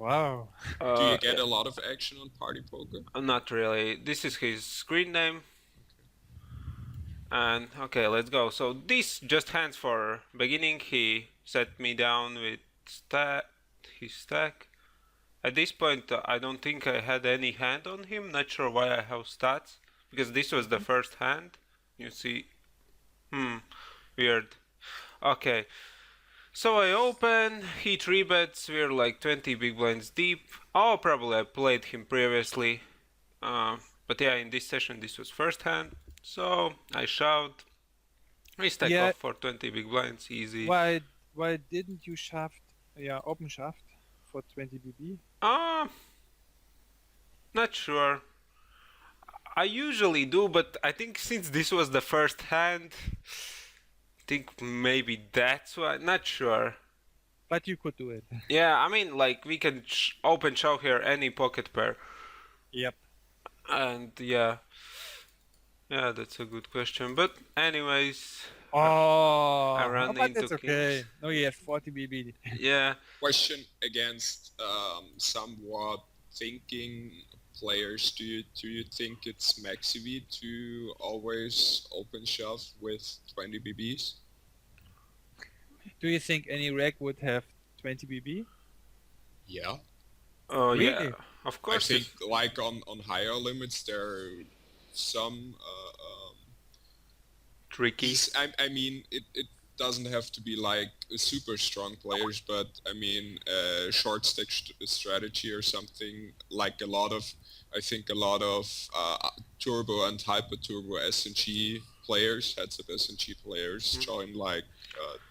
Wow. Do you get a lot of action on Party Poker? Not really. This is his screen name. And okay, let's go. So this just hands for beginning. He set me down with his stack. At this point, I don't think I had any hand on him. Not sure why I have stats, because this was the first hand. You see, weird. Okay, so I open. He 3-bets. We're like 20 big blinds deep. Oh, probably I played him previously. But yeah, in this session, this was first hand. So I shoved. We stack Yeah. off for 20 big blinds, easy. Why didn't you shaft? Yeah, open shaft for 20 BB. Not sure. I usually do, but I think since this was the first hand, I think maybe that's why. Not sure. But you could do it. Yeah, I mean, like we can open shove here any pocket pair, Yep. and yeah, that's a good question. But anyways, Oh, I ran but into that's okay. kings. No, he has 40 BB. Yeah. Question against somewhat thinking players. Do you think it's maxi to always open shove with 20 BBs? Do you think any reg would have 20 BB? Yeah. Oh Really? yeah, of course. I think like on higher limits there are some Tricky. I mean it doesn't have to be like super strong players, but I mean short stick strategy or something, like I think a lot of turbo and hyper turbo SNG players, heads up SNG players join like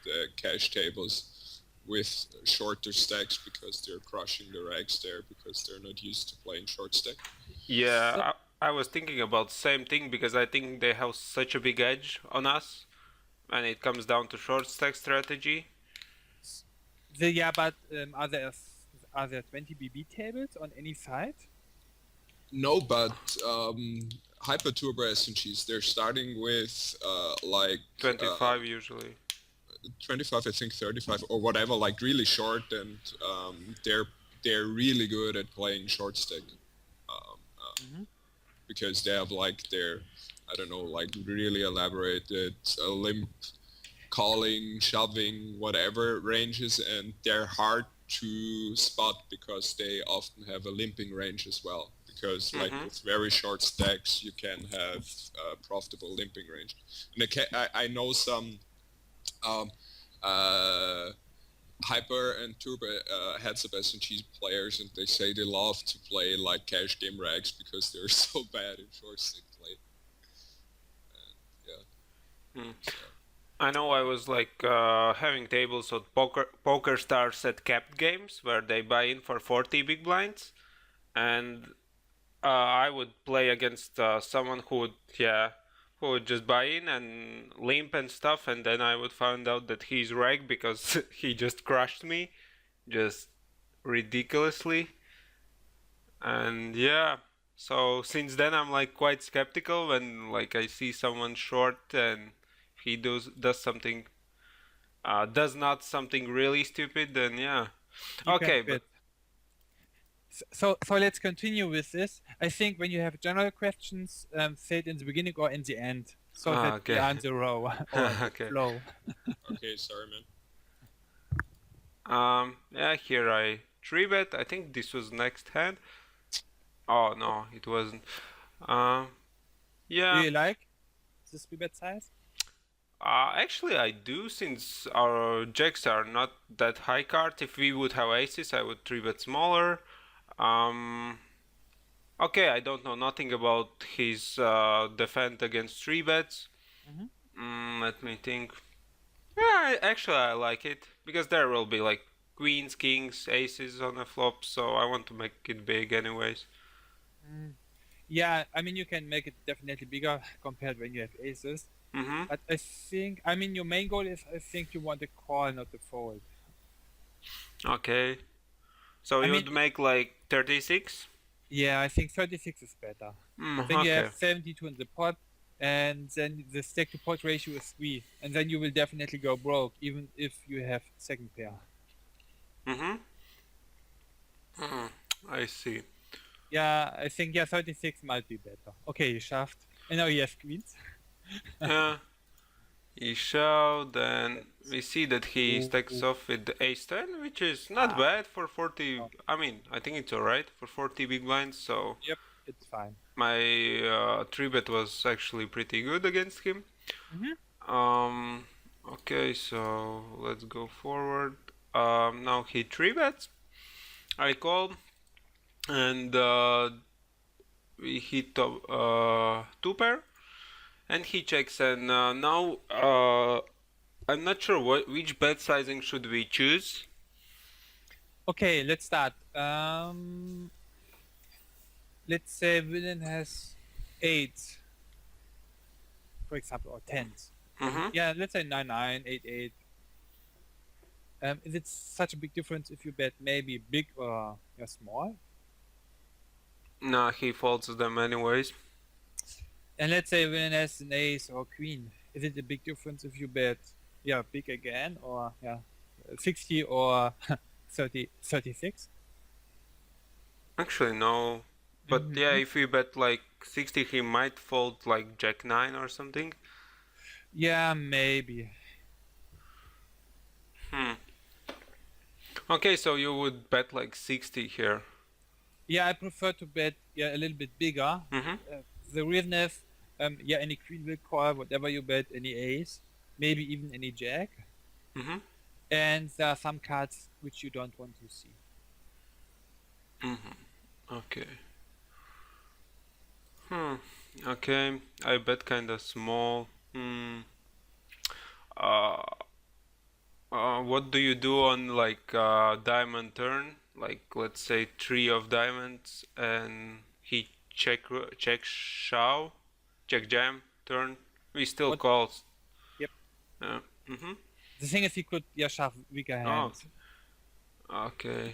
the cash tables with shorter stacks because they're crushing the rags there because they're not used to playing short stack. Yeah, I was thinking about same thing because I think they have such a big edge on us when it comes down to short stack strategy. Yeah, but are there 20 BB tables on any side? No, but hyper turbo SNGs, they're starting with like 25 usually. 25, I think 35 or whatever, like really short, and they're really good at playing short stick because they have like their, I don't know, like really elaborated limp calling, shoving, whatever ranges, and they're hard to spot because they often have a limping range as well. Because like with very short stacks, you can have profitable limping range. And I know some hyper and turbo heads up SNG players, and they say they love to play like cash game rags because they're so bad in short stick play. And, yeah. I know I was like having tables at Poker Stars at capped games where they buy in for 40 big blinds, and I would play against someone who would just buy in and limp and stuff, and then I would find out that he's reg because he just crushed me, just ridiculously. And yeah, so since then I'm like quite skeptical when like I see someone short and he does something, does not something really stupid, then yeah. Okay, but so let's continue with this. I think when you have general questions, say it in the beginning or in the end, so that we are in the row or okay. flow. Okay, sorry, man. Yeah, here I 3-bet. I think this was next hand. Oh no, it wasn't. Yeah. Do you like this 3-bet size? Actually, I do, since our jacks are not that high card. If we would have aces, I would 3-bet smaller. Okay, I don't know nothing about his defend against 3-bets. Let me think. Yeah, actually I like it, because there will be like queens, kings, aces on the flop, so I want to make it big anyways. Yeah, I mean you can make it definitely bigger compared when you have aces. But I think, I mean your main goal is, I think you want to call, not to fold. Okay. So you would make like 36? Yeah, I think 36 is better. Then you have 72 in the pot, and then the stack to pot ratio is 3, and then you will definitely go broke, even if you have second pair. I see. Yeah, I think 36 might be better. Okay, he shoved. And now he has queens. Yeah. He shoved, then we see that he stacks Ooh. off with the ace 10, which is not Ah, bad for 40. no. I mean, I think it's alright for 40 big blinds, so Yep, it's fine. my 3-bet was actually pretty good against him. Mm-hmm. Okay, so let's go forward. Now he 3-bets. I call, and we hit 2-pair, and he checks, and now I'm not sure which bet sizing should we choose. Okay, let's start. Let's say villain has 8, for example, or 10s. Mm-hmm. Yeah, let's say 9, 8. Is it such a big difference if you bet maybe big or small? Nah, he folds them anyways. And let's say villain has an ace or queen. Is it a big difference if you bet big again, or 60 or 36? Actually, no. But yeah, if we bet like 60, he might fold like Jack 9 or something. Yeah, maybe. Okay, so you would bet like 60 here. Yeah, I prefer to bet a little bit bigger. Mm-hmm. The reason is any queen will call whatever you bet, any ace, maybe even any jack. Mm-hmm. And there are some cards which you don't want to see. Mm-hmm. Okay. Okay, I bet kinda small. Uh, what do you do on like diamond turn? Like let's say 3 of diamonds and he check shove, check jam turn. We still What? calls. Yep. Mm-hmm. The thing is, he could shove weaker Oh, hands. okay.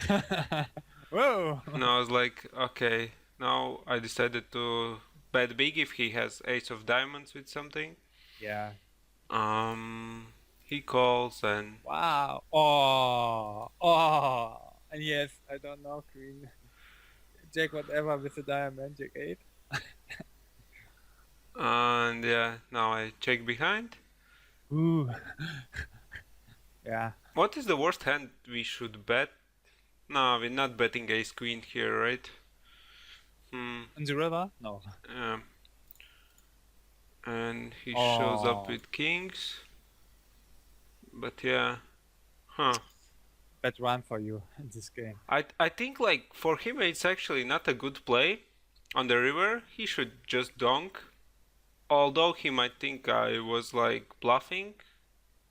Whoa! No, I was like, okay. Now I decided to bet big if he has ace of diamonds with something. Yeah. He calls and Wow. Oh. And yes, I don't know, queen. Jack whatever with the diamond, Jack 8. yeah, now I check behind. Ooh. Yeah. What is the worst hand we should bet? No, we're not betting ace queen here, right? On the river? No. And he shows up with kings. But yeah. Huh. Bad run for you in this game. I think like for him it's actually not a good play. On the river, he should just donk. Although he might think I was like bluffing,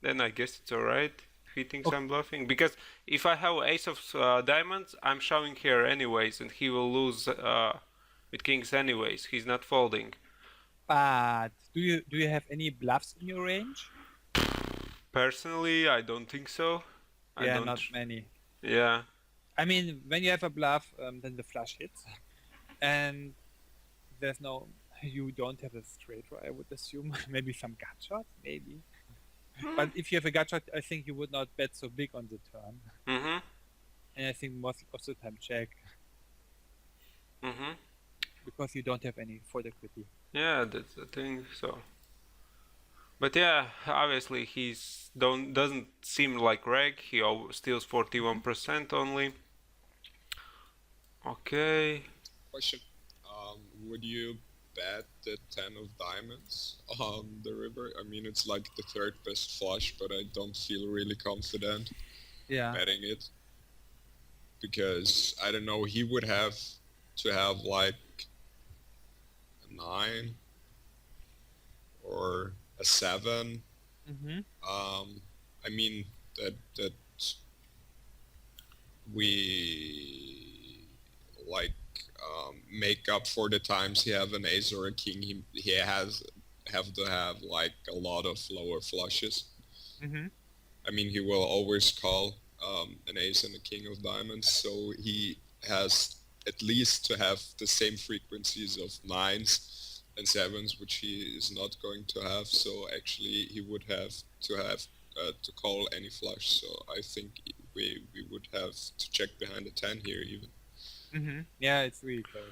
then I guess it's alright. He thinks I'm bluffing, because if I have ace of diamonds, I'm showing here anyways, and he will lose with kings anyways. He's not folding. But do you have any bluffs in your range? Personally, I don't think so. Yeah, not many. Yeah. I mean, when you have a bluff, then the flush hits, and you don't have a straight draw, I would assume. Maybe some gut shot, maybe. But if you have a gut shot, I think you would not bet so big on the turn. Mm-hmm. And I think most of the time check. Mm-hmm. Because you don't have any fold equity. Yeah, that's the thing. So, but yeah, obviously doesn't seem like reg. He steals 41% only. Okay. Question. Would you bet the 10 of diamonds on the river? I mean, it's like the third best flush, but I don't feel really confident betting it. Because, I don't know, he would have to have like a 9 or a 7. Mm-hmm. I mean, that we like make up for the times he have an ace or a king. He have to have like a lot of lower flushes. Mm-hmm. I mean, he will always call an ace and a king of diamonds, so he has at least to have the same frequencies of 9s and 7s, which he is not going to have. So actually, he would have to call any flush. So I think we would have to check behind the 10 here even. Yeah, it's really close.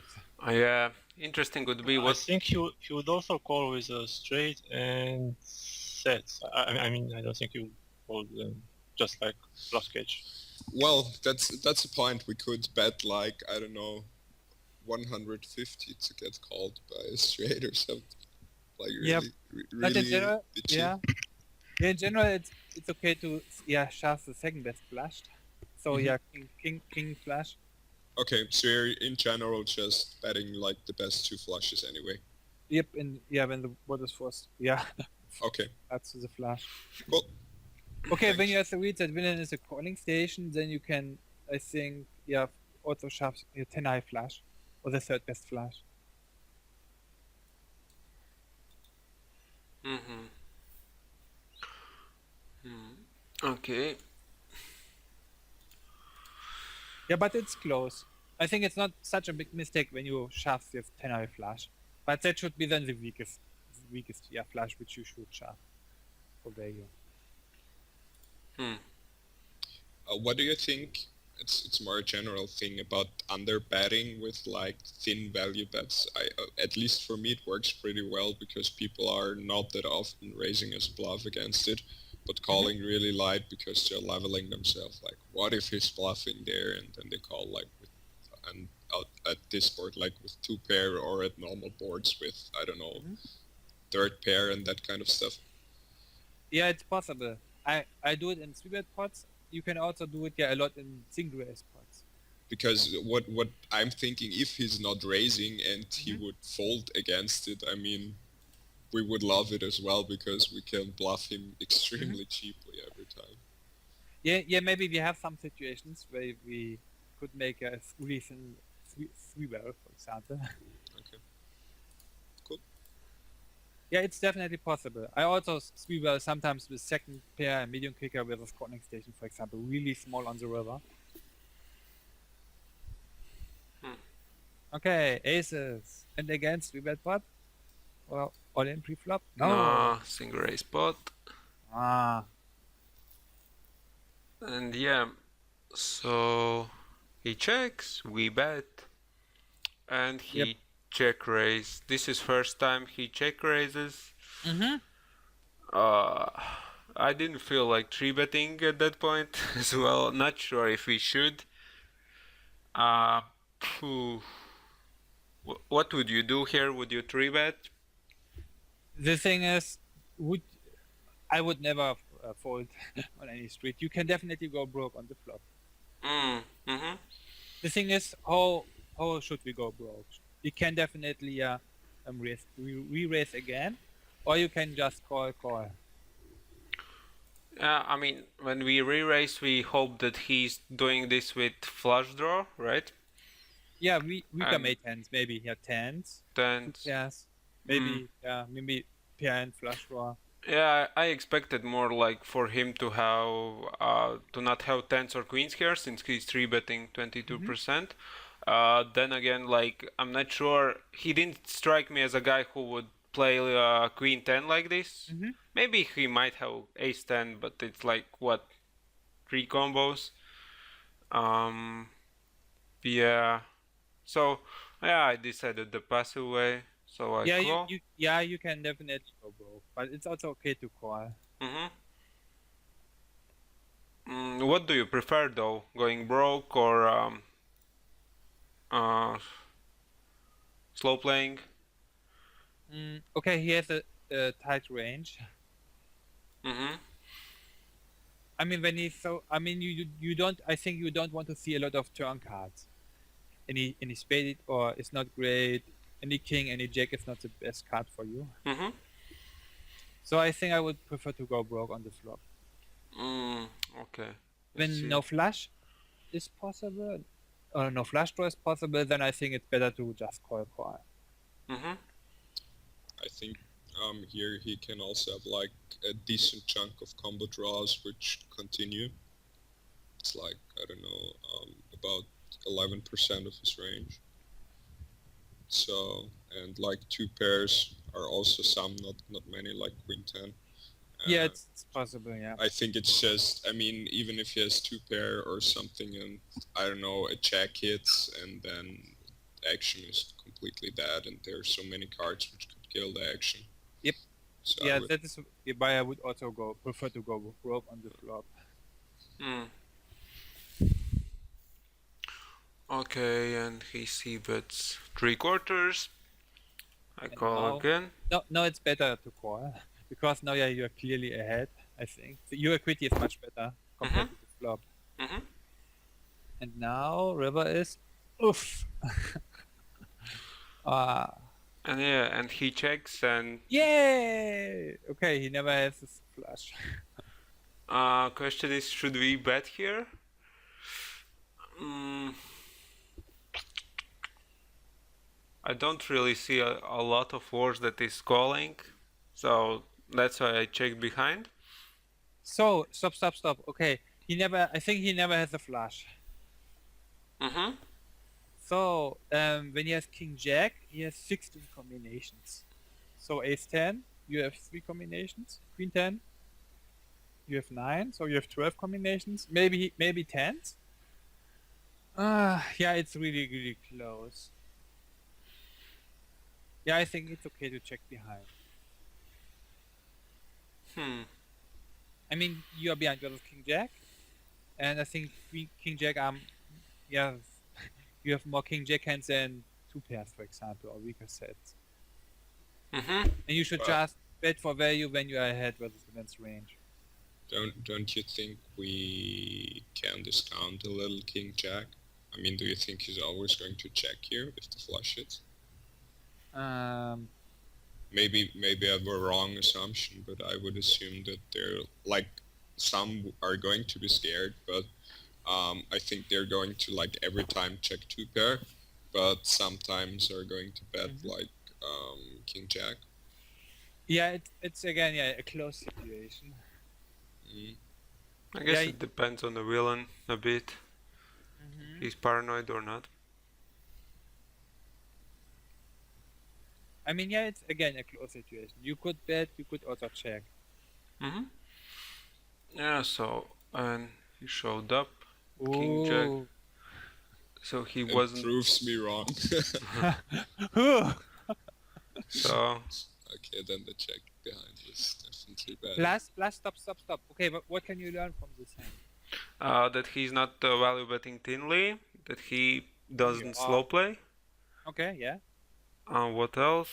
Yeah, interesting would be I what. think he would also call with a straight and sets. I mean, I don't think he would call just like bluff catch. Well, that's a point. We could bet like, I don't know, 150 to get called by a straight or something. Like Yeah, but in really general, bitchy. yeah, in general, it's okay to shove the second best flushed. So yeah, king flush. Okay, so you're in general just betting like the best two flushes anyway. Yep, and yeah, when the board is forced, yeah, Okay, that's the flush. cool. Okay, when Thanks. you have the read that villain is a calling station, then you can, I think, yeah, also shove your 10 high flush or the third best flush. Okay. Yeah, but it's close. I think it's not such a big mistake when you shove your 10 high flush, but that should be then the weakest yeah flush which you should shove for value. What do you think? It's more a general thing about under betting with like thin value bets. At least for me it works pretty well because people are not that often raising as bluff against it, but calling really light because they're leveling themselves. Like, what if he's bluffing there, and then they call like with and out at this board like with two pair or at normal boards with, I don't know, third pair and that kind of stuff. Yeah, it's possible. I do it in 3-bet pots. You can also do it a lot in single raise pots. Because what I'm thinking, if he's not raising and he would fold against it, I mean, we would love it as well because we can bluff him extremely cheaply every time. Yeah, maybe we have some situations where we could make a really thin 3-well, for example. Okay. Cool. Yeah, it's definitely possible. I also 3-well sometimes with second pair and medium kicker with a calling station, for example, really small on the river. Okay, aces. And against 3-bet pot? Well, all in pre-flop? No. Single raise pot. Ah. And yeah, so he checks, we bet, and he check raise. This is first time he check raises. I didn't feel like 3-betting at that point as well. Not sure if we should. What would you do here? Would you 3-bet? The thing is, I would never fold on any street. You can definitely go broke on the flop. The thing is, how should we go broke? We can definitely re-raise again, or you can just call. I mean, when we re-raise, we hope that he's doing this with flush draw, right? Yeah, we can make tens, maybe tens. Tens. Yes, maybe maybe pair and flush draw. Yeah, I expected more like for him to have to not have tens or queens here since he's 3-betting 22%. Then again, like I'm not sure. He didn't strike me as a guy who would play queen 10 like this. Maybe he might have ace 10, but it's like what, 3 combos. Yeah. So yeah, I decided the passive way. So I call. You can definitely go broke, but it's also okay to call. What do you prefer though, going broke or slow playing? Okay, he has a tight range. I mean, when he's you don't. I think you don't want to see a lot of turn cards. Any spade or it's not great. Any king, any jack is not the best card for you. So I think I would prefer to go broke on the flop. Okay. When no flush is possible, or no flush draw is possible, then I think it's better to just call. I think here he can also have like a decent chunk of combo draws which continue. It's like, I don't know, about 11% of his range. So, and like two pairs are also some, not many, like queen 10. Yeah, it's possible. Yeah. I think it's just, I mean, even if he has 2 pair or something and, I don't know, a check hits and then action is completely dead and there are so many cards which could kill the action. Yep. So Yeah, that is why I would also prefer to go with rope on the flop. Hmm. Okay, and he c-bets 3/4. I And call now, again. no, it's better to call because now you are clearly ahead. I think your equity is much better compared to the flop. Mhm. And now river is oof. And yeah, and he checks and Yay! Okay, he never has this flush. question is, should we bet here? Mm, I don't really see a lot of wars that is calling, so that's why I check behind. So stop. Okay, I think he never has a flush. Mm-hmm. So when he has King Jack, he has 16 combinations. So Ace 10, you have 3 combinations. Queen 10, you have 9, so you have 12 combinations. Maybe 10s. Yeah, it's really close. Yeah, I think it's okay to check behind. I mean, you are behind with King Jack, and I think King Jack yeah, you have more King Jack hands than 2 pairs, for example, or weaker sets. Mm-hmm. And you should Well- just bet for value when you are ahead versus against range. don't you think we can discount a little King Jack? I mean, do you think he's always going to check here if the flush hits? Um, Maybe I have a wrong assumption, but I would assume that they're like some are going to be scared, but I think they're going to like every time check 2 pair, but sometimes are going to bet like King Jack. yeah, it's again a close situation. I guess Yeah, it depends on the villain a bit. He's paranoid or not. I mean, yeah, it's again a close situation. You could bet, you could also check. Mm-hmm. Yeah, so, and he showed up. King Jack. Ooh. So he It wasn't. proves me wrong. So, Okay, then the check behind was definitely bad. Plus, stop. Okay, but what can you learn from this hand? that he's not value betting thinly. That he doesn't Yeah. slow play. Okay, yeah. What else?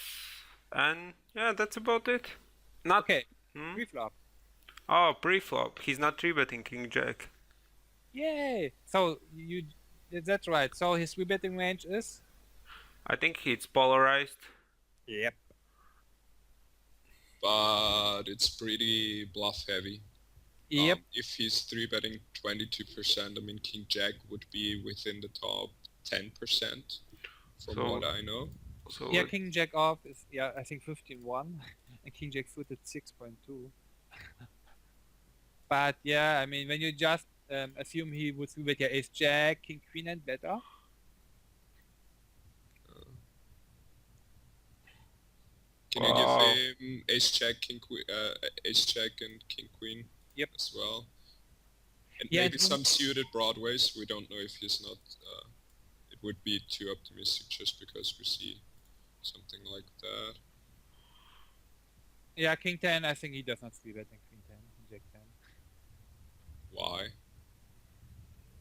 And yeah, that's about it. Not. Okay, Hmm? pre-flop. Oh, pre-flop. He's not 3-betting King Jack. Yay! So that's right. So his rebetting range is. I think it's polarized. Yep. But it's pretty bluff heavy. Yep. If he's 3-betting 22%, I mean King Jack would be within the top 10% from So- what I know. So Yeah, King Jack off is I think 15-1, and King Jack suited 6.2. But yeah, I mean when you just assume he would bet your Ace Jack, King Queen, and better. Can Wow. you give him Ace Jack, Ace Jack, and King Queen? Yep. As well. And Yeah, maybe and- some suited broadways. We don't know if he's not. It would be too optimistic just because we see something like that. Yeah, King 10, I think he does not see betting Queen 10, Jack 10. Why?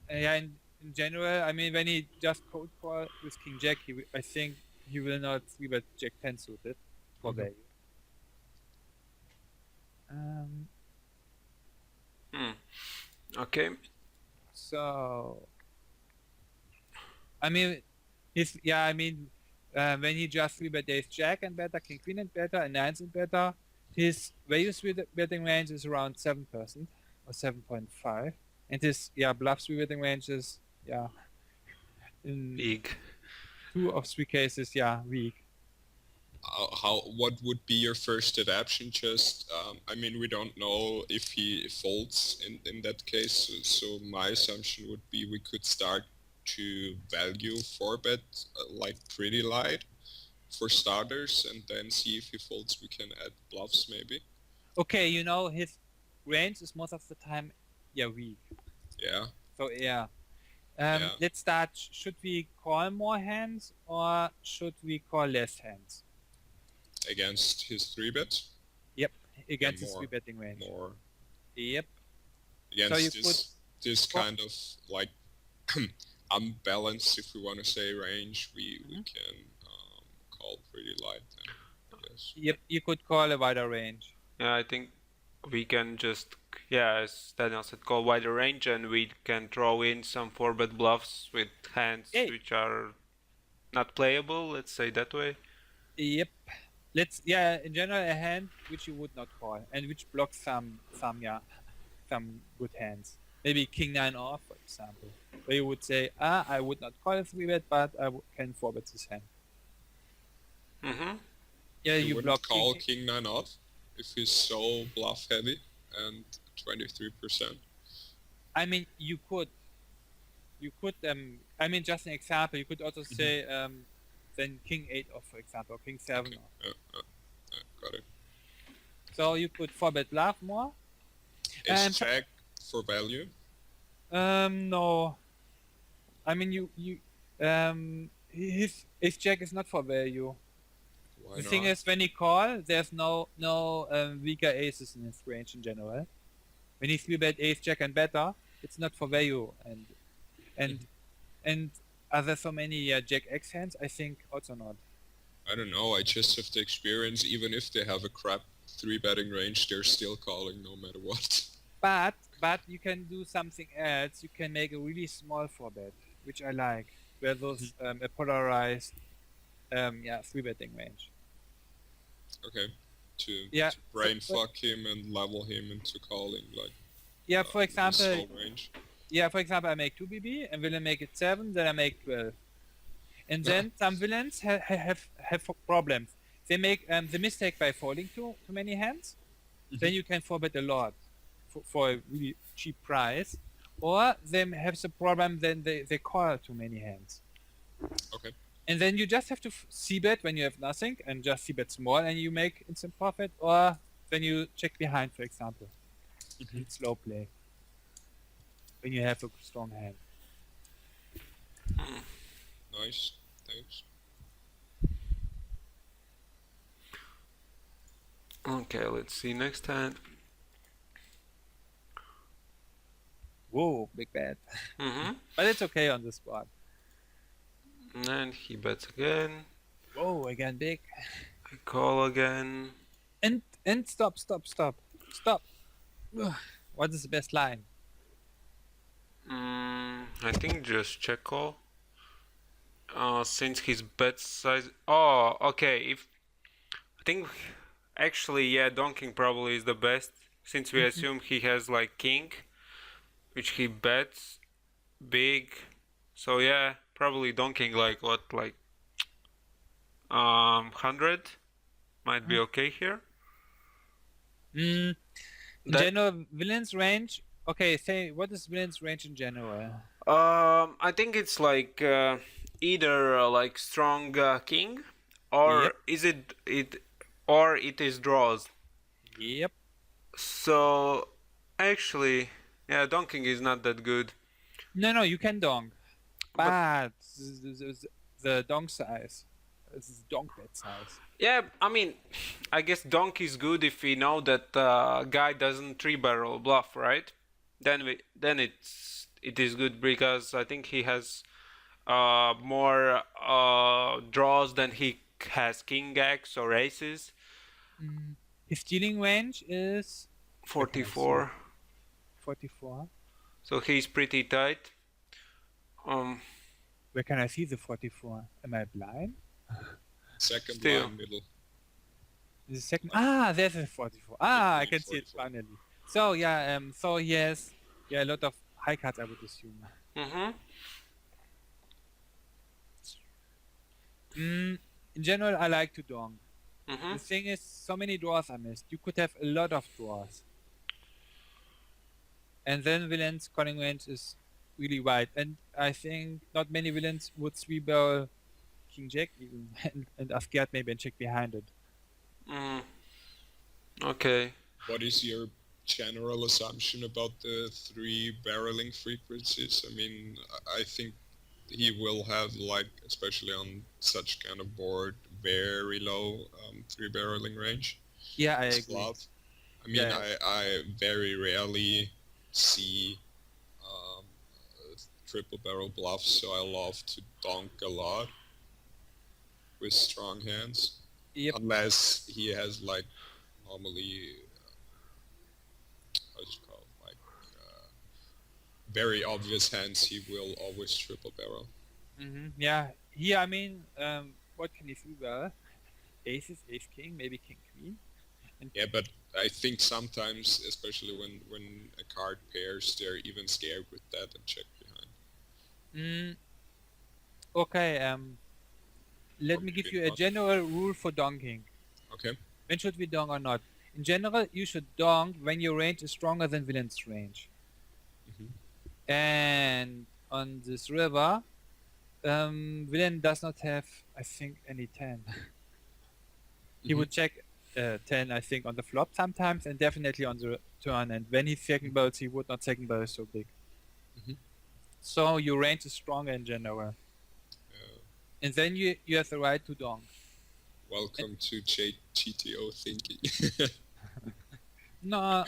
Yeah, in general, I mean when he just cold call with King Jack, I think he will not see bet Jack 10 suited for value. okay. So, I mean, when he just 3-bet Ace Jack and better, King Queen and better, and 9s and better, his value betting range is around 7% or 7.5, and his bluff betting range is in Big. 2 of 3 cases weak. What would be your first adaptation? Just, I mean, we don't know if he folds in that case. So my assumption would be we could start to value 4-bet like pretty light for starters, and then see if he folds. We can add bluffs maybe. Okay, you know, his range is most of the time, weak. Yeah. So, yeah. Yeah. Let's start. Should we call more hands or should we call less hands? Against his 3-bet. Yep, against his more. 3-betting range. More. Yep. Against you could this call- kind of like unbalanced, if we want to say, range, we can call pretty light then, I guess. Yep, you could call a wider range. Yeah, I think we can just, as Daniel said, call wider range, and we can throw in some 4-bet bluffs with hands Hey. which are not playable, let's say that way. Yep. In general, a hand which you would not call and which blocks some good hands. Maybe King 9 off, for example, where you would say, I would not call a 3-bet, but I can 4-bet this hand. Mm-hmm. Yeah, you wouldn't block call King 9 off if he's so bluff heavy and 23%. I mean, you could, just an example, you could also say, then King 8 off, for example, or King 7 Okay. off. Got it. So you could 4-bet bluff more. Is check for value? No. I mean, his jack is not for value. Why The not? thing is, when he call, there's no weaker aces in his range in general. When he 3-bet ace, jack, and better, it's not for value, and are there so many Jack X hands? I think also not. I don't know. I just have the experience. Even if they have a crap 3-betting range, they're still calling no matter what. But you can do something else. You can make a really small 4-bet, which I like, where those a polarized 3-betting range. Okay. To brain fuck him and level him into calling like. Yeah, for example. Small range. Yeah, for example, I make 2 BB and villain make it 7, then I make 12. And then some villains have problems. They make the mistake by folding too many hands. Then you can 4-bet a lot for a really cheap price. Or they have the problem, then they call too many hands. Okay. And then you just have to c-bet when you have nothing and just c-bet small and you make instant profit. Or then you check behind, for example. It's slow play. When you have a strong hand. Nice. Thanks. Okay, let's see next hand. Whoa, big bet. Mm-hmm. But it's okay on the spot. And he bets again. Whoa, again big. I call again. And stop. Ugh, what is the best line? I think just check call. Since his bet size. Oh, okay. I think actually, donking probably is the best, since we assume he has like king, which he bets big. So yeah, probably donking like 100 might be okay here. In general, villain's range. Okay, say what is villain's range in general? I think it's like either like strong king, or is it draws. Yep. So actually, donking is not that good. No, you can donk, but the donk size, this is donk bet size. Yeah, I mean, I guess donk is good if we know that guy doesn't 3-barrel bluff, right? Then it is good because I think he has more draws than he has king X or aces. His stealing range is 44. 44. So he's pretty tight. Where can I see the 44? Am I blind? Second Still. line middle. The second. There's a 44. I can see it 44. finally. So so he has a lot of high cards, I would assume. In general, I like to donk. The thing is, so many draws are missed. You could have a lot of draws. And then villain's calling range is really wide. And I think not many villains would 3-barrel King Jack even and are scared maybe and check behind it. Okay. What is your general assumption about the 3 barreling frequencies? I mean, I think he will have, like, especially on such kind of board, very low 3 barreling range. Yeah, I His agree. flop. I mean, Yeah. I very rarely see um, triple barrel bluffs, so I love to donk a lot with strong hands. Yep. Unless he has, like, normally, how's it called, like, very obvious hands, he will always triple barrel. Yeah. Here, I mean, what can he do well? Aces, ace king, maybe king queen. Yeah, but I think sometimes, especially when a card pairs, they're even scared with that and check behind. Okay. Let me give maybe you a not. general rule for donking. Okay. When should we donk or not? In general, you should donk when your range is stronger than villain's range. And on this river, villain does not have, I think, any 10. He would check 10, I think, on the flop sometimes, and definitely on the turn. And when he second barrels, he would not second barrel so big. So your range is stronger in general. And then you have the right to donk. Welcome to GTO thinking. No,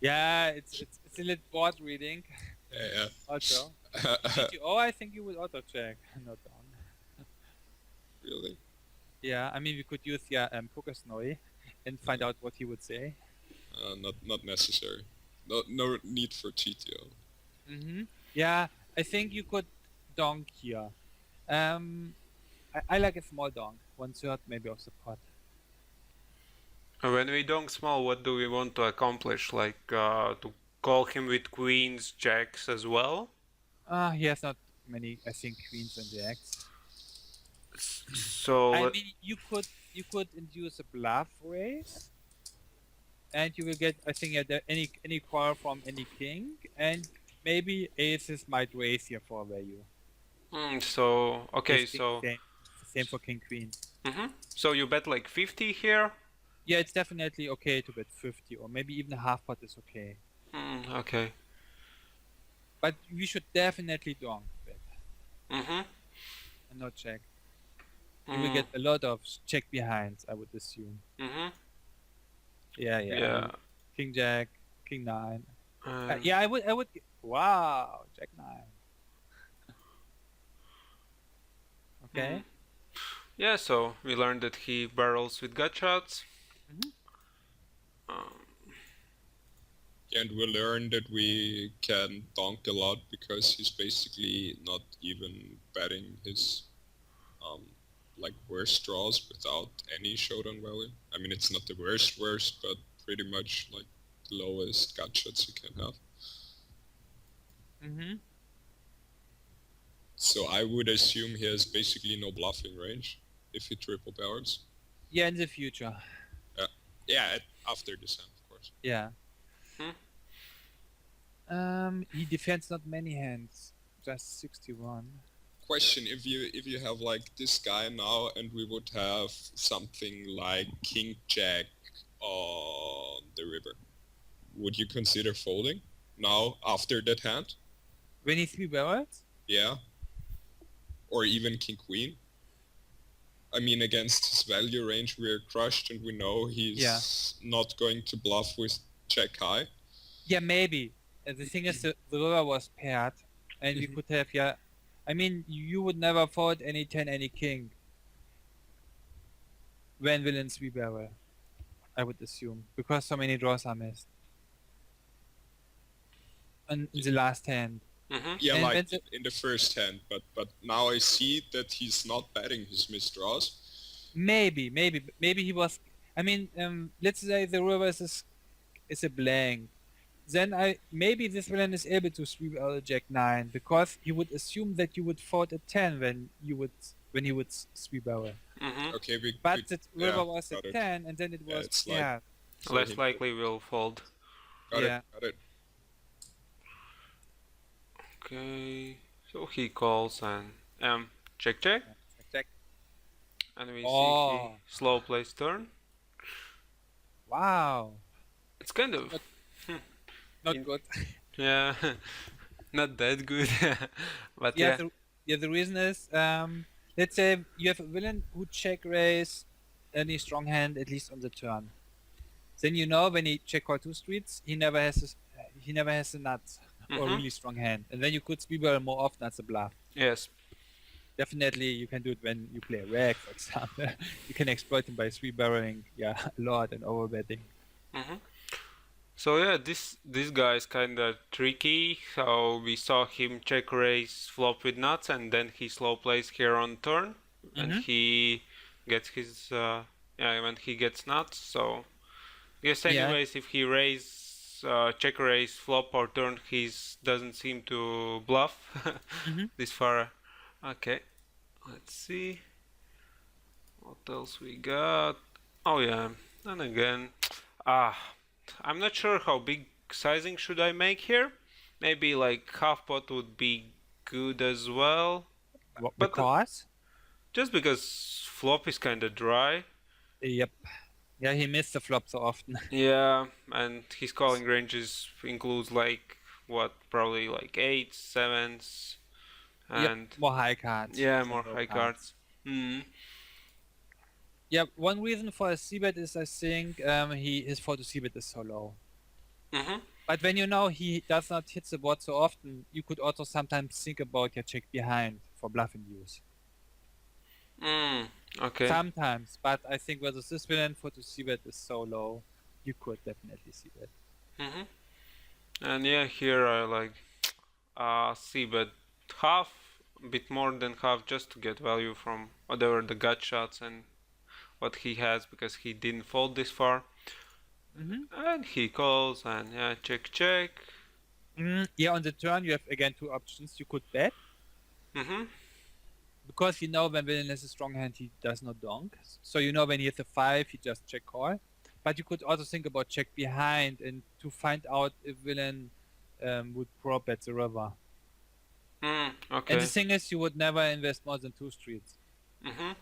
yeah, it's a little board reading. Yeah. Also, GTO, I think you would auto check, not donk. Really? Yeah, I mean we could use POKER Snowy and find out what he would say. Not necessary. No need for GTO. Yeah, I think you could donk here. I like a small donk, 1/3 maybe of the pot. When we donk small, what do we want to accomplish? Like to call him with queens, jacks as well? He has not many, I think, queens and jacks. So I mean, you could induce a bluff raise, and you will get, I think, any call from any king, and maybe aces might raise here for value. so okay, Ace king, so same for king queen. So you bet like 50 here? Yeah, it's definitely okay to bet 50, or maybe even a half pot is okay. Okay. But we should definitely donk bet And and not check. You will get a lot of check behinds, I would assume. Yeah. King jack, king 9. Yeah, I would. Wow, jack 9. Okay. Yeah, so we learned that he barrels with gut shots. And we learned that we can donk a lot because he's basically not even betting his like worst draws without any showdown value. I mean, it's not the worst, but pretty much like the lowest gut shots you can have. So I would assume he has basically no bluffing range if he triple barrels. Yeah, in the future. Yeah, after this hand, of course. Yeah. He defends not many hands, just 61. Question: if you have like this guy now, and we would have something like King Jack on the river, would you consider folding now after that hand? When he 3 barrels? Yeah. Or even King Queen. I mean, against his value range, we're crushed, and we know he's not going to bluff with Jack high. Yeah, maybe. The thing is, the river was paired, and we could have, I mean, you would never fold any 10, any king when villains 3 barrel, I would assume, because so many draws are missed. And in the last hand. Yeah, and like in the first hand, but now I see that he's not betting his missed draws. Maybe he was. I mean, let's say the river is a blank. Then maybe this villain is able to sweep out a jack 9 because he would assume that you would fold a 10 when he would sweep out. Okay, but the river was a 10, and then it was less likely we'll fold. Got it. Okay, so he calls and check. Check. And we see he slow plays turn. Wow. It's kind of Not In- good. yeah, not that good, but Yeah, yeah. the reason is, let's say you have a villain who check raise any strong hand at least on the turn. Then you know when he check call 2 streets, he never has a nuts or Mhm. really strong hand, and then you could speed barrel more often as a bluff. Yes. Definitely, you can do it when you play a rag, for example. You can exploit him by three barreling, yeah, a lot and overbetting. Mhm. So yeah, this guy is kind of tricky. So we saw him check raise flop with nuts, and then he slow plays here on turn, and Mhm. he gets his yeah when he gets nuts. So yes, Yeah. anyways, if he raise check raise flop or turn, he doesn't seem to bluff Mhm. this far. Okay, let's see what else we got. Oh yeah, and again, ah, I'm not sure how big sizing should I make here. Maybe like half pot would be good as well. But Because? just because flop is kind of dry. Yep. Yeah, he missed the flop so often. Yeah, and his calling ranges includes like what, probably like eights, sevens, Yep, and more high cards yeah, than more low high cards. Hmm. Yeah, one reason for a c-bet is I think his 4 to c-bet is so low. Mhm. But when you know he does not hit the board so often, you could also sometimes think about your check behind for bluffing use. Mm. Okay. Sometimes, but I think whether this villain 4 to c-bet is so low, you could definitely see that. Mhm. And yeah, here I like see, but half, a bit more than half, just to get value from whatever the gut shots and what he has, because he didn't fold this far. Mm-hmm. And he calls, and yeah, check check. Yeah, on the turn you have again two options. You could bet, Mhm. because you know when villain has a strong hand, he does not donk. So you know when he has a 5, he just check call. But you could also think about check behind and to find out if villain would prop bet the river. And Okay. the thing is, you would never invest more than 2 streets. Mhm.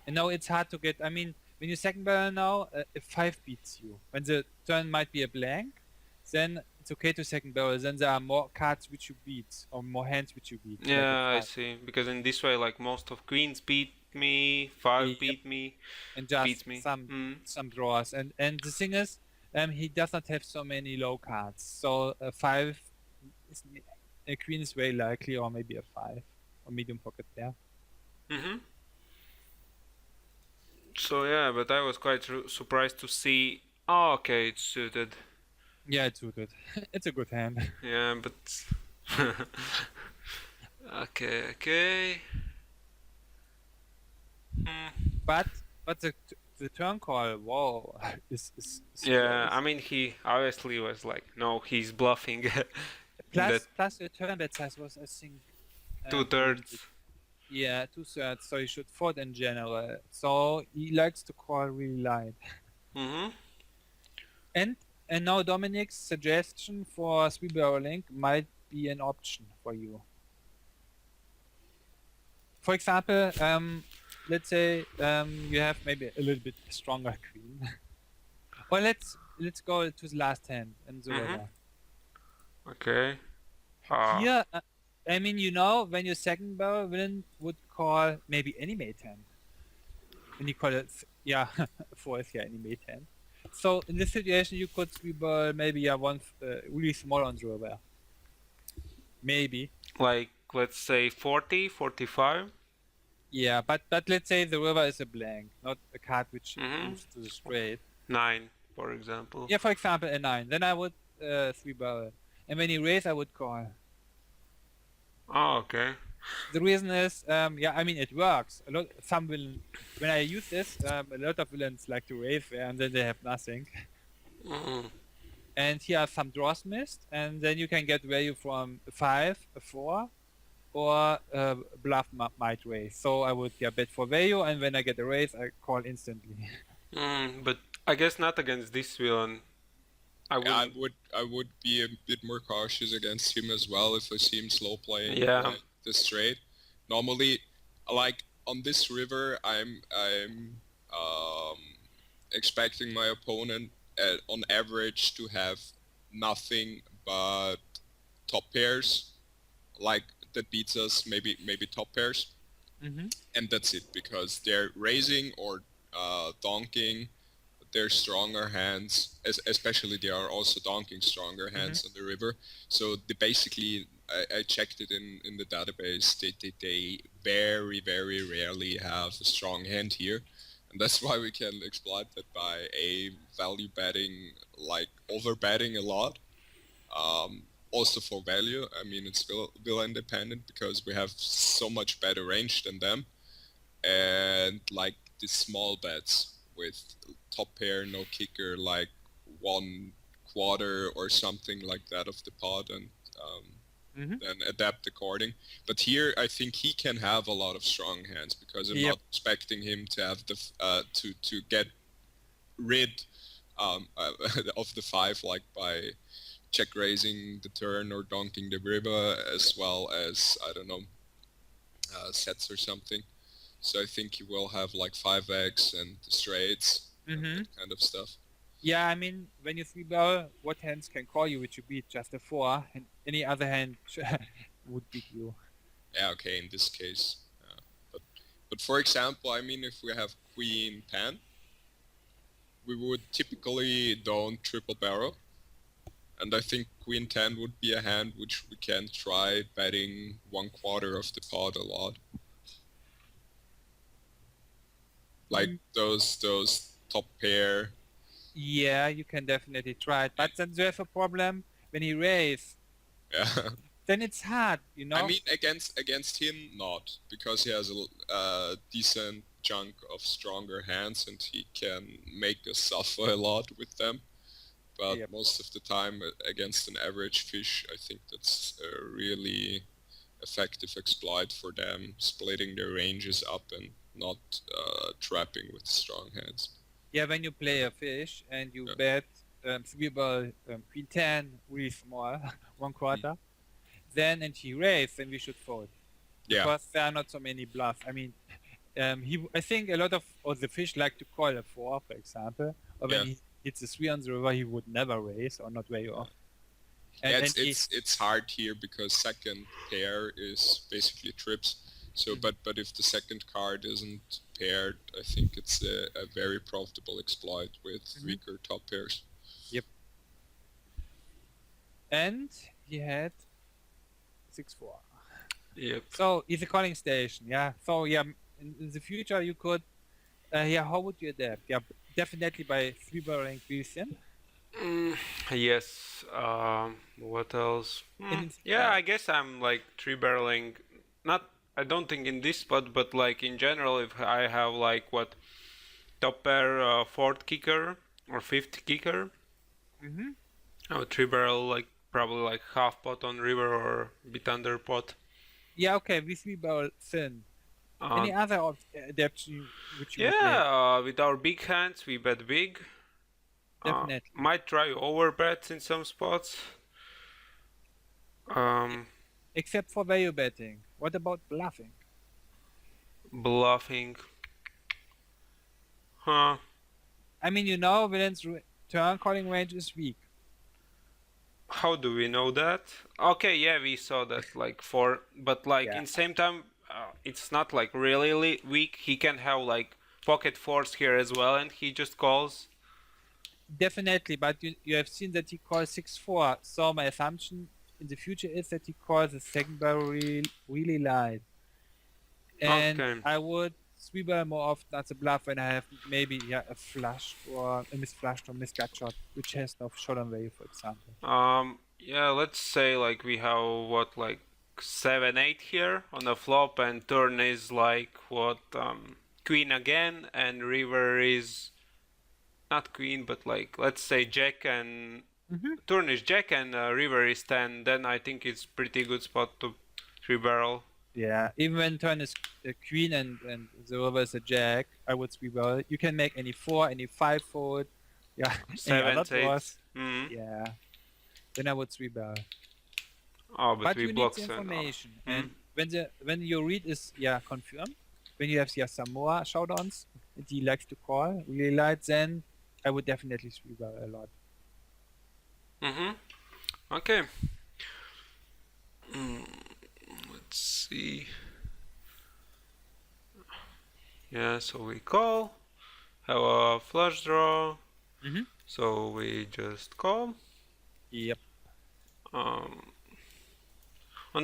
And now it's hard to get. I mean, when you second barrel now, if 5 beats you, when the turn might be a blank, then it's okay to second barrel. Then there are more cards which you beat, or more hands which you beat, like a Yeah, I 5. see. Because in this way, like most of queens beat me, five Yep. beat me, And just beats me. some draws. And the thing is, he does not have so many low cards. So a 5, is, a queen is very likely, or maybe a 5, or medium pocket pair. Mhm. So yeah, but I was quite surprised to see. Oh, okay, it's suited. Yeah, it's suited. It's a good hand. Yeah, but okay, okay. But the turn call, whoa, is Yeah, I crazy. mean, he obviously was like, no, he's bluffing. That Plus the turn bet size was, I think, two a little bit. thirds. Yeah, 2/3. So he should fold in general. So he likes to call really light. Mhm. And now Dominic's suggestion for three barreling might be an option for you. For example, let's say you have maybe a little bit stronger queen. Or let's go to the last hand in the Mhm. river. Okay. Here, I mean, you know, when your second barrel villain would call maybe any mate hand. When you call it, yeah, fourth, yeah, any mate hand. So in this situation, you could three barrel maybe one really small on the river. Maybe. Like, let's say 40, 45. Yeah, but let's say the river is a blank, not a card which Mhm. moves to the straight. 9, for example. Yeah, for example, a 9. Then I would three barrel. And when he raise, I would call. Oh, okay. The reason is, yeah, I mean, it works. Some villain, when I use this, a lot of villains like to raise there, and then they have nothing. Mhm. And here are some draws missed, and then you can get value from a 5, a 4, or bluff might raise. So I would bet for value, and when I get a raise, I call instantly. But I guess not against this villain. I Yeah, wouldn't. I would be a bit more cautious against him as well if I see him slow playing Yeah. the straight. Normally, like on this river, I'm expecting my opponent on average to have nothing but top pairs, like that beats us, maybe top pairs, Mm-hmm. and that's it, because they're raising or donking. They're stronger hands, especially they are also donking stronger hands on the river. So they basically, I checked it in the database, they very, very rarely have a strong hand here. And that's why we can exploit that by value betting, like over betting a lot. Also for value, I mean, it's still independent because we have so much better range than them. And like the small bets with top pair, no kicker, like 1/4 or something like that of the pot, and then adapt according. But here I think he can have a lot of strong hands, because I'm not expecting him to have the to get rid of the 5, like by check raising the turn or donking the river, as well as, I don't know, sets or something. So I think he will have like 5x and straights and that kind of stuff. Yeah, I mean, when you 3-barrel, what hands can call you, which you beat just a 4, and any other hand would beat you. Yeah, okay, in this case. But for example, I mean, if we have queen 10, we would typically don't triple barrel. And I think queen 10 would be a hand which we can try betting 1/4 of the pot a lot. Like those top pair. Yeah, you can definitely try it. But then you have a problem when he raises. Yeah. Then it's hard, you know? I mean, against him, not. Because he has a decent chunk of stronger hands and he can make us suffer a lot with them. But most of the time, against an average fish, I think that's a really effective exploit for them, splitting their ranges up and not trapping with strong hands. Yeah, when you play a fish and you bet 3-barrel queen 10, really small, 1/4, then and he raises, then we should fold. Because there are not so many bluffs. I mean, I think a lot of the fish like to call a 4, for example, or when he hits a 3 on the river, he would never raise, or not very often. And it's hard here because second pair is basically trips. So, but if the second card isn't paired, I think it's a very profitable exploit with weaker top pairs. Yep. And he had 6/4. Yep. So he's a calling station, yeah. So yeah, in the future you could, how would you adapt? Yeah, definitely by 3-barreling Christian. Yes. What else? Yeah, I guess I'm like 3-barreling. Not, I don't think in this spot, but like in general, if I have like top pair 4th kicker or 5th kicker, I would 3-barrel like probably like half pot on river or bit under pot. Yeah, okay, we 3-barrel thin. Any other adaptation which you would play? With our big hands, we bet big. Definitely. Might try over bets in some spots. Except for value betting. What about bluffing? Bluffing. Huh. I mean, you know, Villain's turn calling range is weak. How do we know that? Okay, yeah, we saw that like but like in same time, it's not like really weak. He can have like pocket 4s here as well, and he just calls. Definitely, but you have seen that he calls 6/4. So my assumption in the future is that he calls the second barrel really light. And I would 3-barrel more often as a bluff when I have maybe a flush or a misflushed or misgut shot, which has no shot on value, for example. Yeah, let's say like we have what, like 7-8 here on the flop, and turn is like what, queen again, and river is not queen, but like let's say jack, and turn is jack and river is 10. Then I think it's pretty good spot to 3-barrel. Yeah, even when turn is a queen and the river is a jack, I would 3-barrel. You can make any 4, any 5 fold. Yeah, 7, 8. Yeah, then I would 3-barrel. Oh, but we you block need the information. And when your read is confirmed, when you have some more showdowns and he likes to call really light, then I would definitely 3-barrel a lot. Okay. Let's see. Yeah, so we call, have a flush draw, so we just call. Yep. On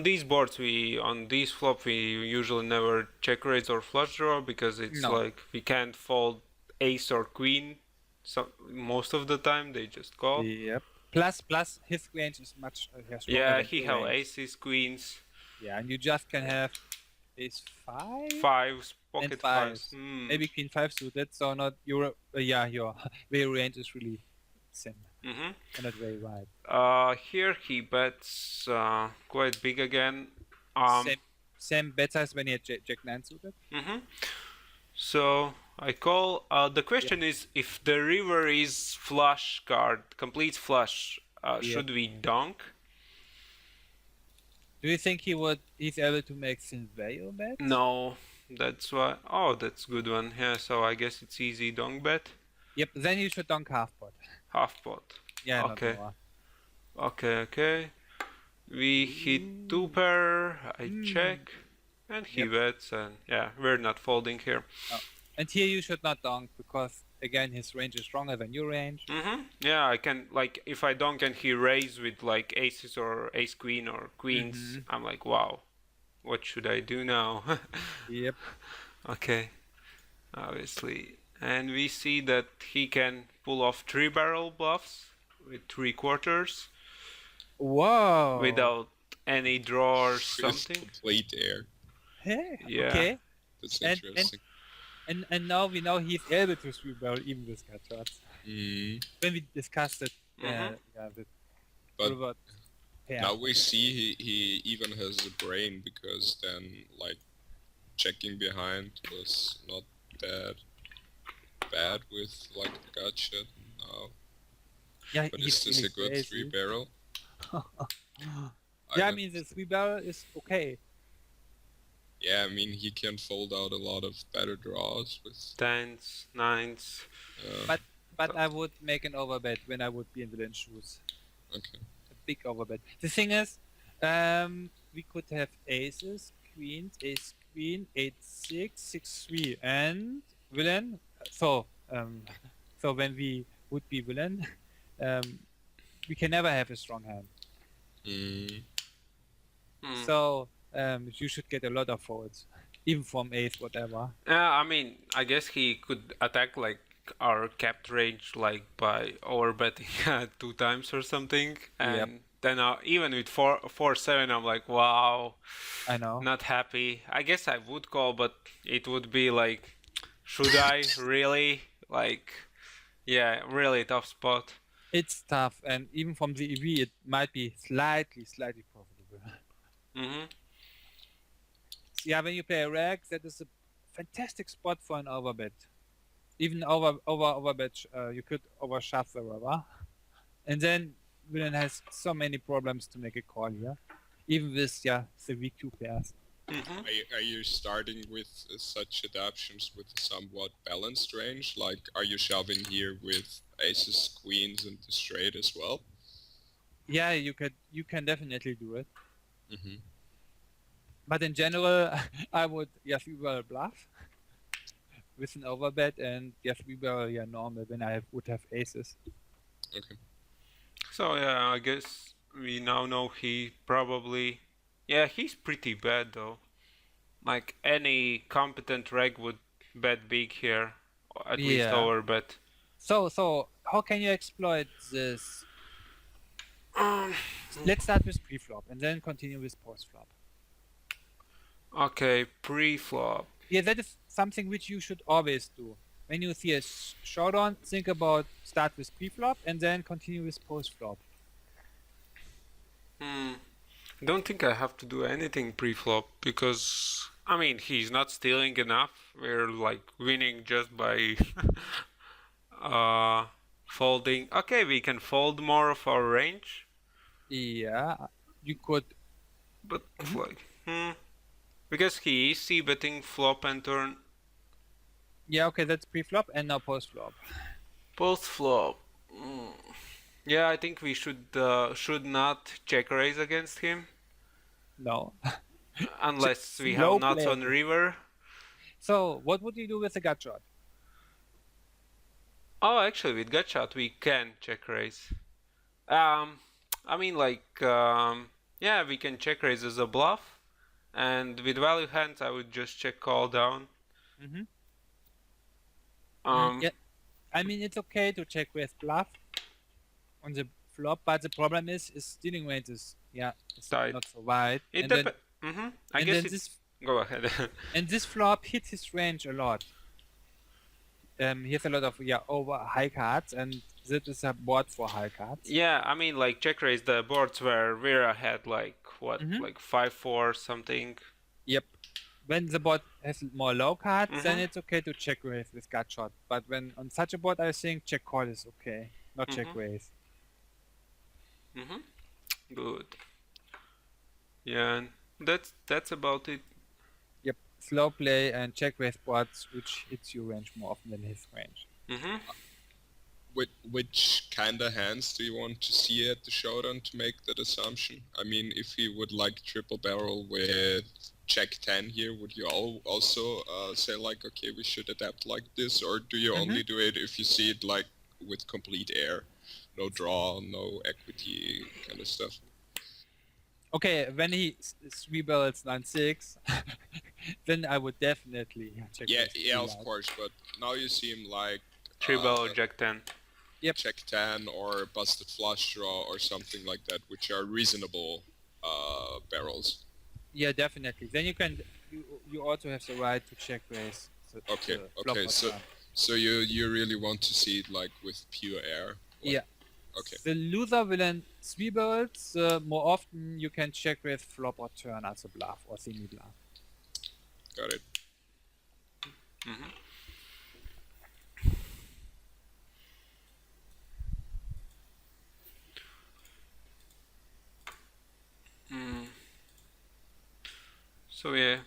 these boards, on these flop, we usually never check raise or flush draw because it's No. like we can't fold ace or queen. So most of the time they just call. Yep. Plus, his range is much stronger Yeah, than he your have range. aces, queens, Yeah, and you just can have ace 5 fives, and pocket fives. fives. Maybe queen 5 suited, so not your your range is really thin and not very wide. Here he bets quite big again. Same bet size when he had Jack 9 suited. So I call. The question is, if the river is flush card, complete flush, should we donk? Do you think he's able to make thin value bets? No, that's why. Oh, that's good one. Yeah, so I guess it's easy donk bet. Yep. Then you should donk half pot. Half pot. Yeah. Okay. Not more. Okay. We hit 2 pair. I check, and he bets, and yeah, we're not folding here. Oh. And here you should not donk because again his range is stronger than your range. Yeah, I can, like, if I donk and he raise with like aces or ace queen or queens, I'm like, wow, what should I do now? Yep. Okay, obviously. And we see that he can pull off 3-barrel bluffs with 3/4 Whoa. without any draw or With something. complete air. Hey. Yeah. Okay. That's And- interesting. And now we know he's able to 3-barrel even with cut shots. When we discussed it, with But Robert pair. now we see he even has a brain, because then like checking behind was not that bad with like the gut shot now. Yeah, But he's is this really a good crazy. 3-barrel? Yeah, I mean the 3-barrel is okay. Yeah, I mean he can fold out a lot of better draws with. 10s, 9s. But I would make an overbet when I would be in villain shoes. Okay. A big overbet. The thing is, we could have aces, queens, ace queen, 8-6, 6-3, and villain. So when we would be villain, we can never have a strong hand. So you should get a lot of folds, even from ace, whatever. I mean, I guess he could attack like our capped range like by overbetting 2 times or something, and then even with 4-7, I'm like, wow, I know. not happy. I guess I would call, but it would be like, should I really? Like, yeah, really tough spot. It's tough, and even from the EV, it might be slightly profitable. Yeah, when you play a rag, that is a fantastic spot for an overbet. Even overbet, you could overshove the river, and then villain has so many problems to make a call here, even with the weak 2 pairs. Are you starting with such adaptions with a somewhat balanced range? Like, are you shoving here with aces, queens, and the straight as well? Yeah, you can definitely do it. But in general, I would we barrel bluff with an overbet, and we barrel normal when I would have aces. Okay. So yeah, I guess we now know he probably, he's pretty bad though. Like any competent reg would bet big here, or at least overbet. So how can you exploit this? Let's start with pre-flop and then continue with post-flop. Okay, pre-flop. Yeah, that is something which you should always do. When you see a showdown, think about start with pre-flop and then continue with post-flop. I don't think I have to do anything pre-flop because, I mean, he's not stealing enough. We're like winning just by folding. Okay, we can fold more of our range. Yeah, you could. But like, because he is c-betting flop and turn. Yeah, okay, that's pre-flop and now post-flop. Post flop. Yeah, I think we should not check raise against him No. unless we Slow have nuts on play. river. So what would you do with a gut shot? Oh, actually, with gut shot we can check raise. I mean, yeah, we can check raise as a bluff, and with value hands, I would just check call down. Mm-hmm. Um, Yeah. I mean, it's okay to check with bluff on the flop, but the problem is dealing range is it's Tight. not so wide. It And then depends. I and guess then it's. this Go ahead. and this flop hits his range a lot. He has a lot of over high cards, and that is a board for high cards. Yeah, I mean, like check raise the boards where Vera had like what, Mhm. like 5-4 something. Yep. When the board has more low cards, then Mhm. it's okay to check raise with gut shot. But when on such a board, I think check call is okay, not check Mhm. raise. Good. Yeah, and that's about it. Yep. Slow play and check raise boards, which hits your range more often than his range. Which kind of hands do you want to see at the showdown to make that assumption? I mean, if he would like triple barrel with check 10 here, would you also say like, okay, we should adapt like this, or do you only do it if you see it like with complete air, no draw, no equity kind of stuff? Okay, when he three barrels 9-6, then I would definitely check. Yeah, raise yeah, three of live. course, but now you seem like Triple Jack 10. Yep. check 10 or busted flush draw or something like that, which are reasonable barrels. Yeah, definitely. Then you also have the right to check raise. Okay, flop okay, or so turn. so you really want to see it like with pure air? Like, Yeah. Okay. The loser will in three barrels. More often you can check with flop or turn as a bluff or semi bluff. Got it. So yeah,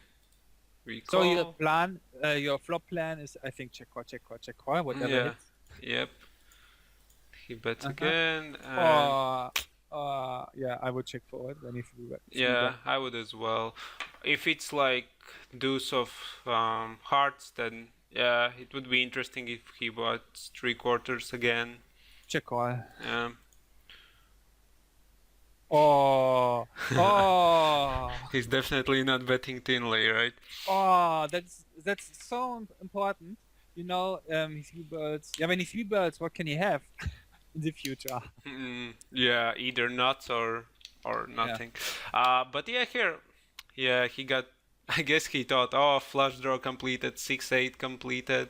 we So call. your plan, your flop plan is, I think, check call, check call, check call, whatever Yeah. hits. Yep. He bets Uh-huh. again. And Yeah, I would check forward when if you yeah, I would as well. If it's like deuce of hearts, then yeah, it would be interesting if he bought 3/4 again. check call. Yeah. Oh, He's definitely not betting thinly, right? that's so important. You know, he three birds. Yeah, when he three birds, what can he have in the future? Yeah, either nuts or nothing. But yeah, here, yeah, he got. I guess he thought, oh, flush draw completed, 6-8 completed,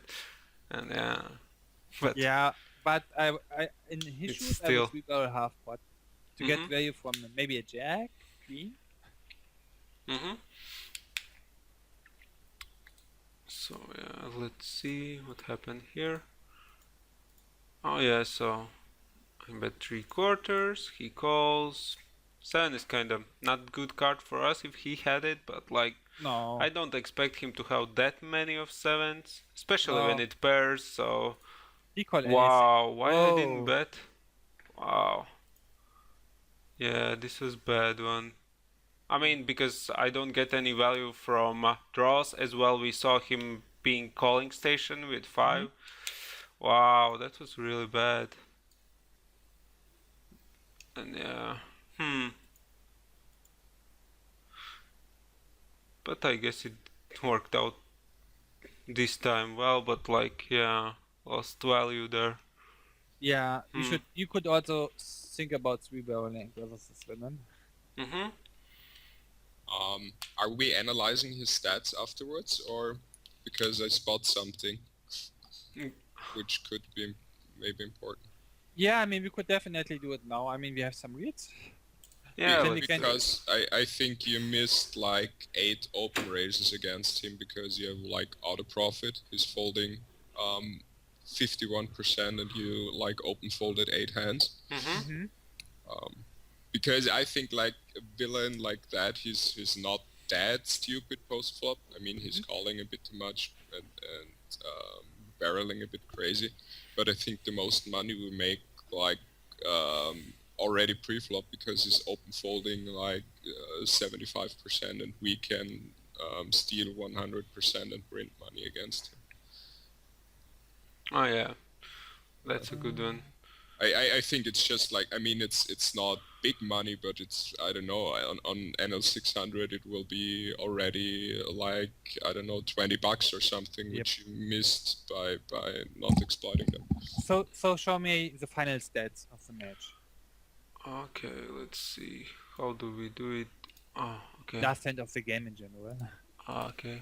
and yeah, but Yeah, but I in his It's shoes I still- would three barrel half pot to get value from maybe a jack, queen. So yeah, let's see what happened here. Oh yeah, so I bet 3/4. He calls. 7 is kind of not good card for us if he had it, but like No. I don't expect him to have that many of 7s, especially when No. it pairs. So He called wow, why I didn't Oh. bet? Wow. Yeah, this was bad one. I mean, because I don't get any value from draws as well. We saw him being calling station with 5. Wow, that was really bad. And yeah, but I guess it worked out this time well. But like, yeah, lost value there. Yeah, you could also think about three barreling versus the women. Are we analyzing his stats afterwards, or because I spot something which could be maybe important? Yeah, I mean we could definitely do it now. I mean we have some reads. Yeah, Then let's we can- Because I think you missed like 8 open raises against him because you have like auto profit. He's folding 51% and you like open folded 8 hands. Because I think like a villain like that, he's not that stupid post flop. I mean he's calling a bit too much and barreling a bit crazy. But I think the most money we make like already pre-flop because he's open folding like 75% and we can steal 100% and print money against him. Oh yeah, that's a good one. I think it's just like, I mean, it's not big money, but it's, I don't know, on NL 600 it will be already like, I don't know, $20 or something, which you missed by not exploiting them. So show me the final stats of the match. Okay, let's see. How do we do it? Oh, okay. Last hand of the game in general. Okay.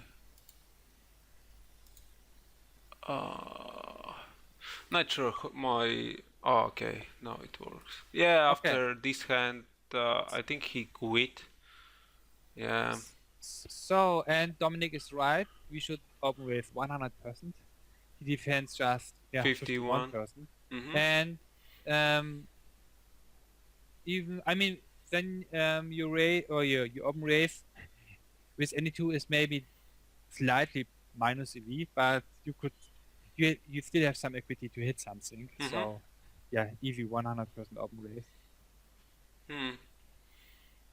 Not sure my. Oh, okay. Now it works. Yeah, after this hand, I think he quit. Yeah. So, and Dominic is right. We should open with 100%. He defends just 51%. 51%. Mm-hmm. And even, I mean, then you raise or you open raise with any two is maybe slightly minus EV, but you still have some equity to hit something. Mhm. So yeah, EV 100% open raise.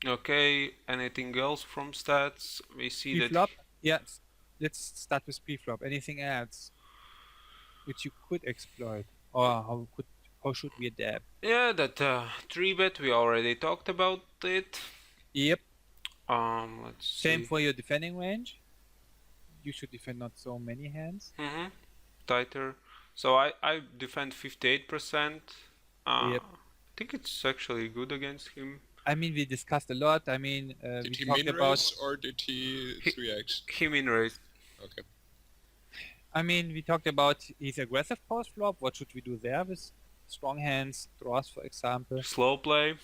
Okay. Anything else from stats? We see that. Pre-flop? Yes. Let's start with pre-flop. Anything else which you could exploit, or how should we adapt? Yeah, that 3-bet we already talked about it. Yep. Let's Same see. for your defending range. You should defend not so many hands. Mm-hmm. Tighter. So I defend 58%. Yep. I think it's actually good against him. I mean, we discussed a lot. I mean, Did we he talked min about. raise or did he 3x? Him in raise. Okay. I mean, we talked about his aggressive post flop. What should we do there with strong hands, draws, for example? Slow play.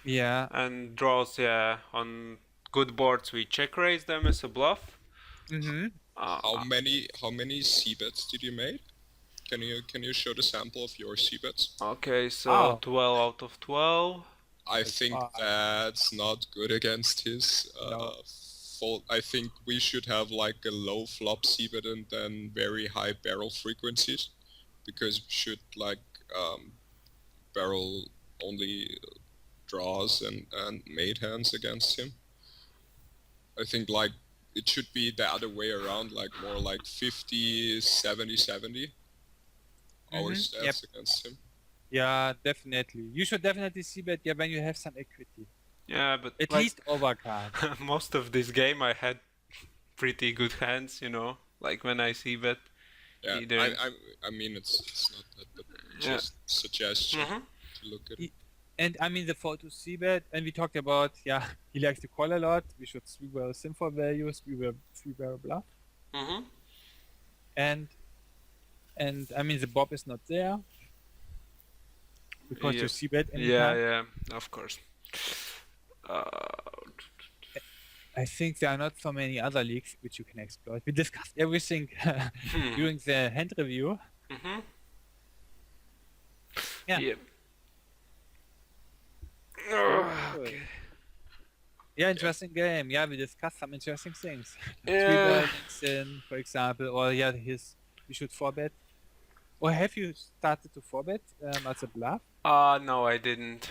Yeah. And draws, yeah. On good boards we check raise them as a bluff. Mm-hmm. How many c-bets did you make? Can you show the sample of your c-bets? Okay, so Oh. 12 out of 12. I think that's not good against his No. fold. I think we should have like a low flop c-bet and then very high barrel frequencies, because we should like barrel only draws and made hands against him. I think like it should be the other way around, like more like 50, 70, 70 our stats Yep. against him. Yeah, definitely. You should definitely see that when you have some equity. Yeah, but At like, least overcard. most of this game I had pretty good hands, you know, like when I see bet. Yeah, Either. I mean it's not that, but Yeah. just suggestion Mhm. to look at it. And I mean the 4-2 c-bet, and we talked about, he likes to call a lot. We should 3-barrel sim for values, we will 3-barrel bluff. Mm-hmm. And I mean the bob is not there. Because you Yeah. c-bet Yeah, anytime. yeah, of course. I think there are not so many other leagues which you can exploit. We discussed everything during the hand review. Mm-hmm. Yeah. Yep. Okay. Yeah, interesting game. Yeah, we discussed some interesting things. Yeah. 3-bet in, for example, or we should 4-bet. Or have you started to 4-bet as a bluff? No, I didn't.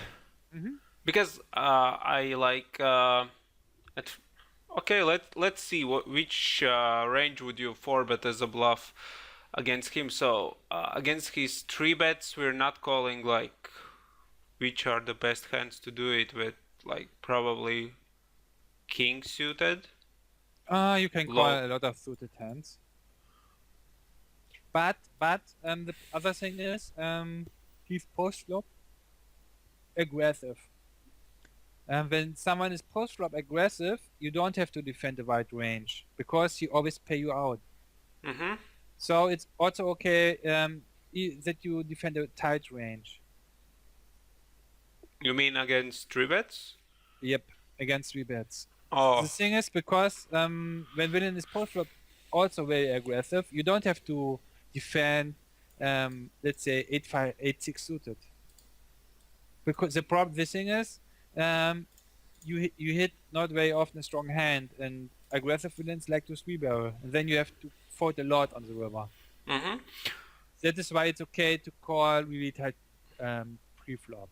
Mm-hmm. Because I like okay, let's see which range would you 4-bet as a bluff against him. So against his 3-bets we're not calling like which are the best hands to do it with, like probably king suited. You can call a lot of suited hands. But the other thing is he's post-flop aggressive. When someone is post-flop aggressive, you don't have to defend a wide range because he always pay you out. Mm-hmm. So it's also okay that you defend a tight range. You mean against 3-bets? Yep, against 3-bets. Oh. The thing is, because when villain is post-flop also very aggressive, you don't have to defend, let's say 8-5, 8-6 suited. Because the thing is, you hit not very often a strong hand, and aggressive villains like to 3-barrel, and then you have to fold a lot on the river. Mm-hmm. That is why it's okay to call really tight pre-flop.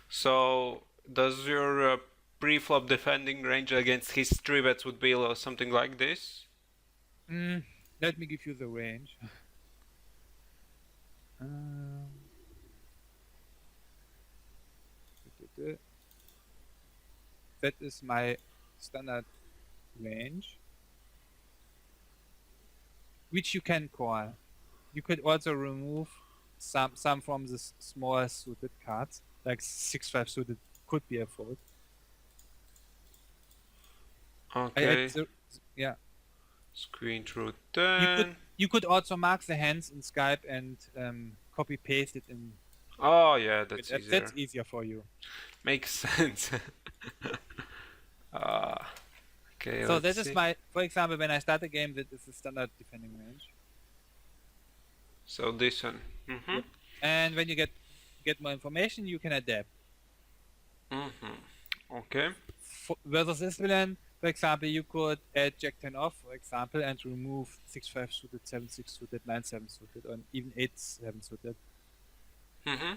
So does your pre-flop defending range against his 3-bets would be something like this? Let me give you the range. Um, That is my standard range, which you can call. You could also remove some from the small suited cards, like 6-5 suited could be a fold. Okay. Yeah. Screen through 10. You could also mark the hands in Skype and copy paste it in. Oh yeah, that's easier. That's easier for you. Makes sense. Okay. So let's that is see. my, for example, when I start a game, that is the standard defending range. So this one. Mm-hmm. Yep. And when you get more information, you can adapt. Mm-hmm. Okay. Versus this villain, for example, you could add Jack 10 off, for example, and remove 6-5 suited, 7-6 suited, 9-7 suited, or even 8-7 suited. Mm-hmm.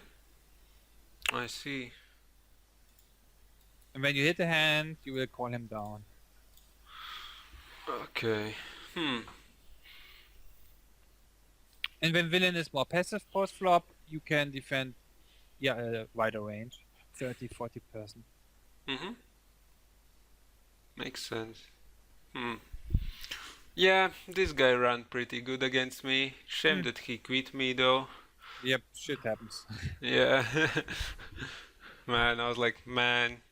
I see. And when you hit a hand, you will call him down. Okay. And when villain is more passive post flop, you can defend a wider range, 30-40%. Mm-hmm. Makes sense. Yeah, this guy ran pretty good against me. Shame that he quit me though. Yep, shit happens. Yeah. Man, I was like, man,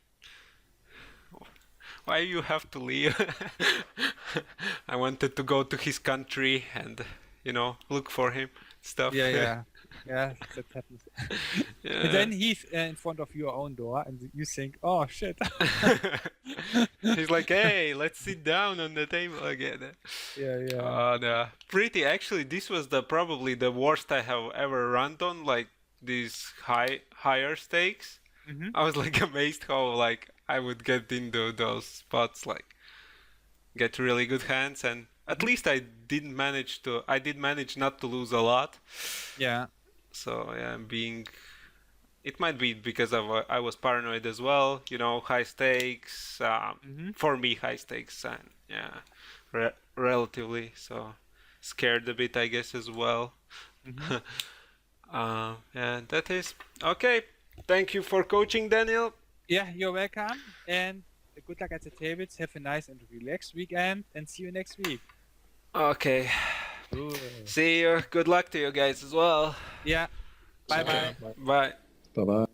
why you have to leave? I wanted to go to his country and, look for him, stuff. Yeah, that happens. Yeah. And then he's in front of your own door, and you think, oh shit. He's like, hey, let's sit down on the table again. Yeah. No. Actually, this was probably the worst I have ever run on, like these higher stakes. Mm-hmm. I was like amazed how I would get into those spots, get really good hands, and at least I did manage not to lose a lot. Yeah. So yeah, it might be because I was paranoid as well, high stakes, for me high stakes, and yeah, relatively, so scared a bit I guess as well. Mm-hmm. Yeah, that is okay. Thank you for coaching, Daniel. Yeah, you're welcome, and good luck at the tables. Have a nice and relaxed weekend, and see you next week. Okay. Cool. See you. Good luck to you guys as well. Yeah. Bye-bye. Bye. Bye-bye.